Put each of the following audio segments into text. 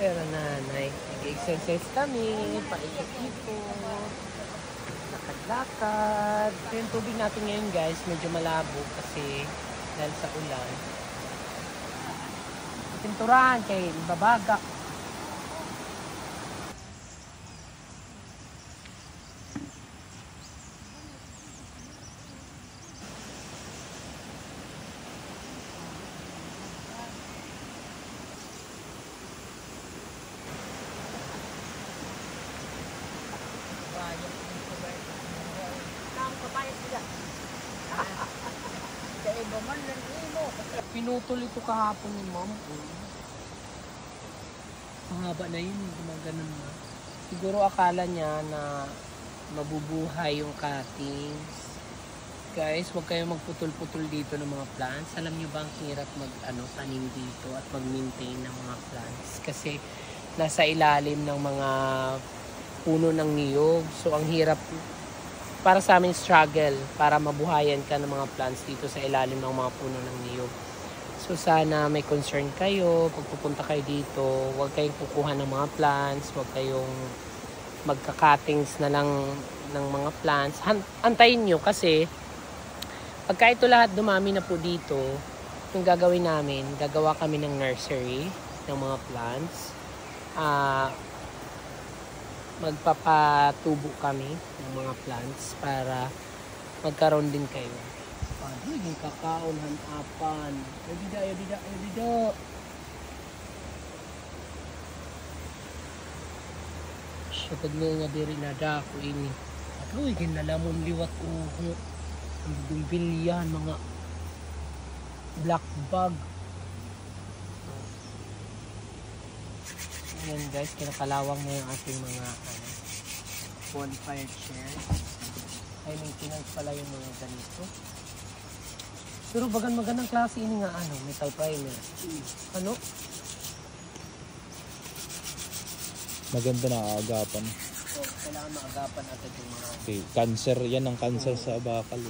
Pero nanay, nag-exercise kami, paikot-ikot, lakad-lakad. Yung tubig natin ngayon guys, medyo malabo kasi dahil sa ulan. Pinturahan kay babagak. Pinutol ito kahapon ni ma'am. Mahaba na yun, gumaganon na. Siguro akala niya na mabubuhay yung cuttings. Guys, huwag kayo magputol-putol dito ng mga plants. Alam niyo ba ang hirap tanim dito at mag-maintain ng mga plants? Kasi nasa ilalim ng mga puno ng niyog. So, ang hirap para sa amin struggle para mabuhayan ka ng mga plants dito sa ilalim ng mga puno ng niyog. So sana may concern kayo, pag pupunta kayo dito, huwag kayong kukuha ng mga plants, huwag kayong magka-cuttings na lang ng mga plants. Antayin nyo kasi pagka ito lahat dumami na po dito, yung gagawin namin, gagawa kami ng nursery ng mga plants. Magpapatubo kami ng mga plants para magkaroon din kayo. Paano yung kakaon, hanapan. Yadida. Syatad nga diri na dako ini. At luwi, ginalamon liwat uho. Ang bumbilyan, mga black bug. Ayan guys, kinakalawang na yung ating mga bonfire chair. Ay, maintenance pala yung mga ganito. Pero magandang klase ini nga metal primer. Ano? Maganda na aagapan. So, kailangan maagapan agad yung mga... Okay, cancer, yan ang cancer sa bakal.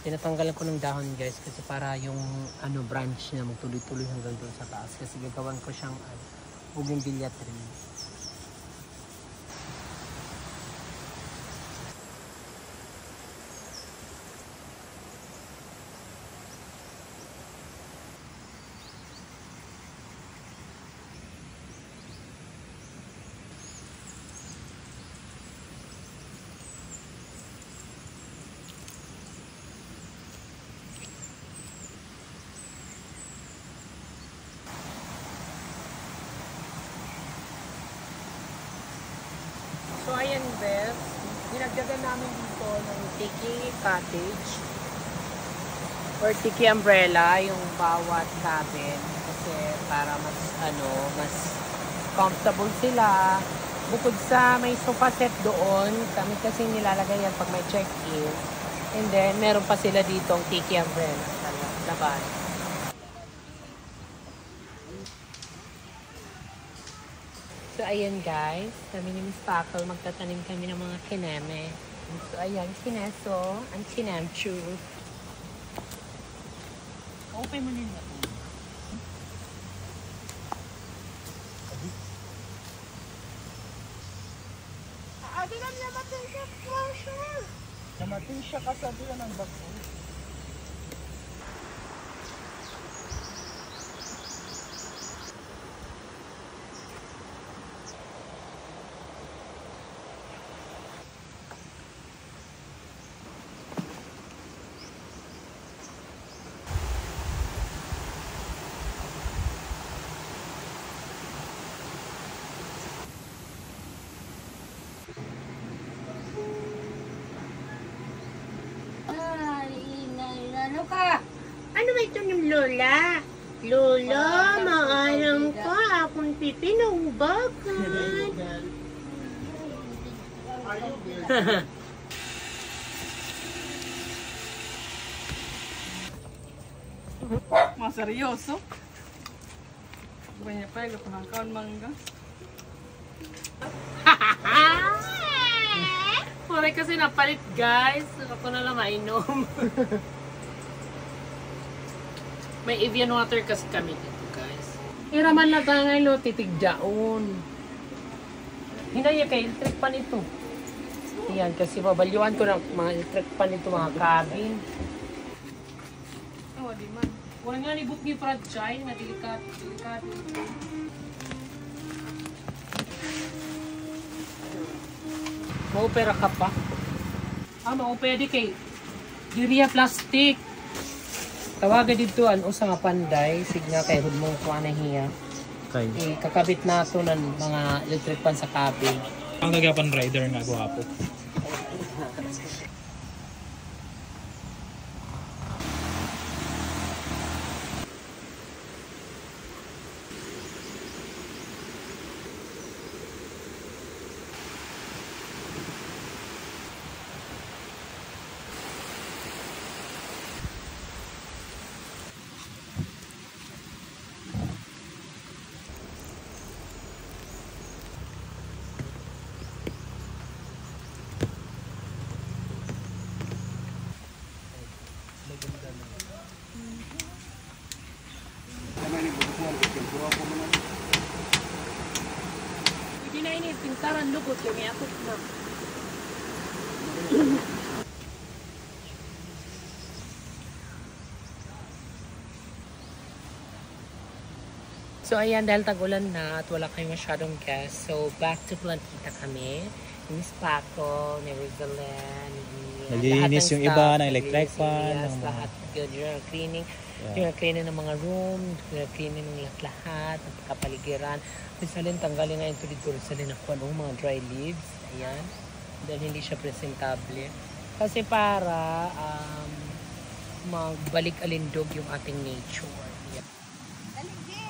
Tinatanggalan ko ng dahon guys kasi para yung branch na magtuloy-tuloy hanggang doon sa taas kasi gagawan ko siyang bougainvillea tree. So ayan guys, dinagdagan namin dito ng tiki cottage or tiki umbrella yung bawat cabin kasi para mas comfortable sila. Bukod sa may sofa set doon, kami kasi nilalagay yan pag may check-in. And then meron pa sila dito ang tiki umbrella sa labas. So, ayan guys, kami ni Miss Paco, magtatanim kami ng mga kineme. So, ayan, kineso, ang kinemchu. Open mo nila. Adi lang namatin siya, pressure. Namatin siya kasabihan ng bako. Ano ba ito ng Lola? Lola, maalam ka. Akong pipi na ubagan. Mga seryoso. Banyak pa yung kaon mangga. Sorry kasi napalit guys. Ako na lang mainom. May Evian water kasi kami dito guys. Iraman na tayo ngayon titigjaon. Hinaya kay electric pan ito. Yan kasi babalyuan ko ng mga electric pan ito mga cabin. Oh, di man. Wala nga libot ni fragile na delikat. Maopera ka pa? Maopera di kay Diria plastic. Tawagan dito o sa nga panday. Signa kay hudmong kuha na hiya. Okay. Kakabit na ito ng mga electric pan sa cabin. Ang nagapan rider nga gwapo. Hindi na ini pintaran lubot kami ako na. So ayan, dahil tag-ulan na at wala kayong masyadong guests, so back to Plantita kami. Ni Miss Paco, ni Rizalyn, Nalinis yung iba ng electric fan. Yes, lahat yung cleaning. Yung cleaning ng mga room, yung cleaning ng lahat, ng kapaligiran. Rizalyn, tanggalin nga ito dito. Rizalyn, ako mga dry leaves. Ayan. Dahil hindi siya presentable. Kasi para magbalik alindog yung ating nature. Yeah. Thank you.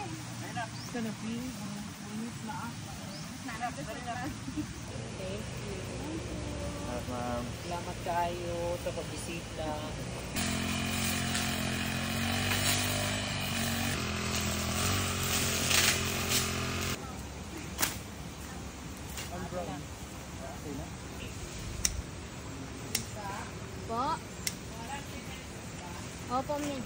Salamat kayo sa pagbisita. Po? Opo, Min.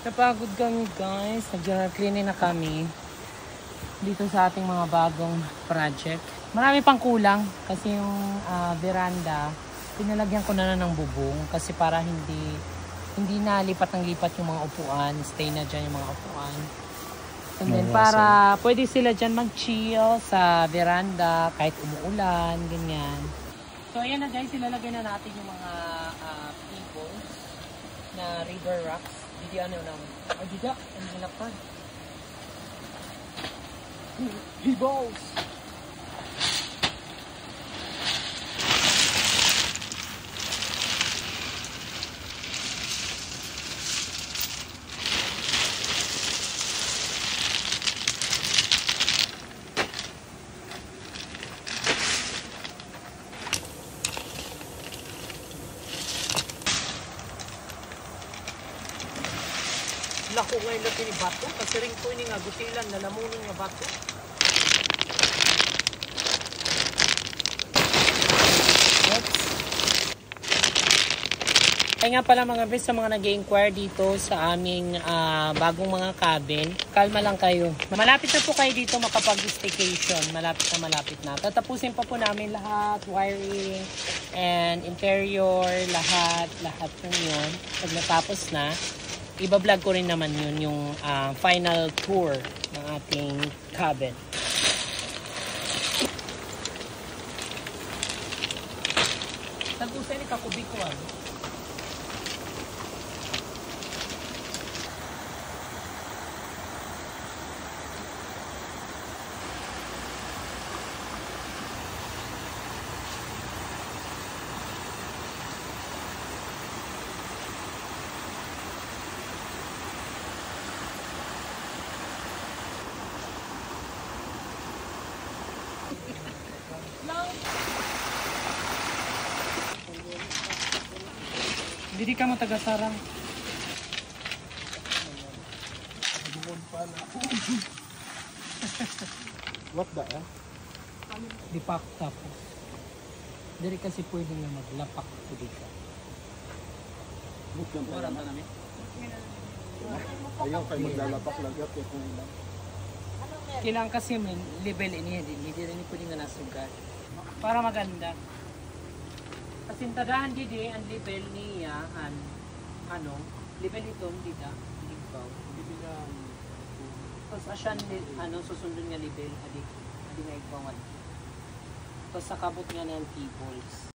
Napagod kami guys. Nag-general cleaning na kami dito sa ating mga bagong project. Marami pang kulang kasi yung veranda pinalagyan ko na ng bubong kasi para hindi na lipat ng lipat yung mga upuan. Stay na dyan yung mga upuan. And then para pwede sila dyan mag-chill sa veranda kahit umuulan, ganyan. So ayan na guys, ilalagay na natin yung mga pebbles na river rocks. Hindi ano nang didak ang hinapan. Pebbles! Lako ngayon natin ni bato kasi rin ko ini nga gutilan na lamunin nga bato. Kaya nga pala mga bes sa mga nag-inquire dito sa aming bagong mga cabin, kalma lang kayo. Malapit na po kayo dito makapag-staycation. Malapit na. Tatapusin pa po namin lahat, wiring and interior, lahat yun. Pag natapos na, iba-vlog ko rin naman yun, yung final tour ng ating cabin. Tag-usay ni kakubik ko Didi ka mo taga-sarang. What the eh? Dipak tapos. Diri kasi pwede nga maglapak ko dito. Bukyan pa yan. Ayaw kayo maglalapak lagat kaya kung ilang. Kailangan kasi may level ini hindi rin pwede nga nasugat. Para maganda. Kasi tadahan didi ang level niya ano, level ito dito, ikaw. Tapos asyan susundon nga level adik nga ikaw. Tapos sa kabot nga ng tables.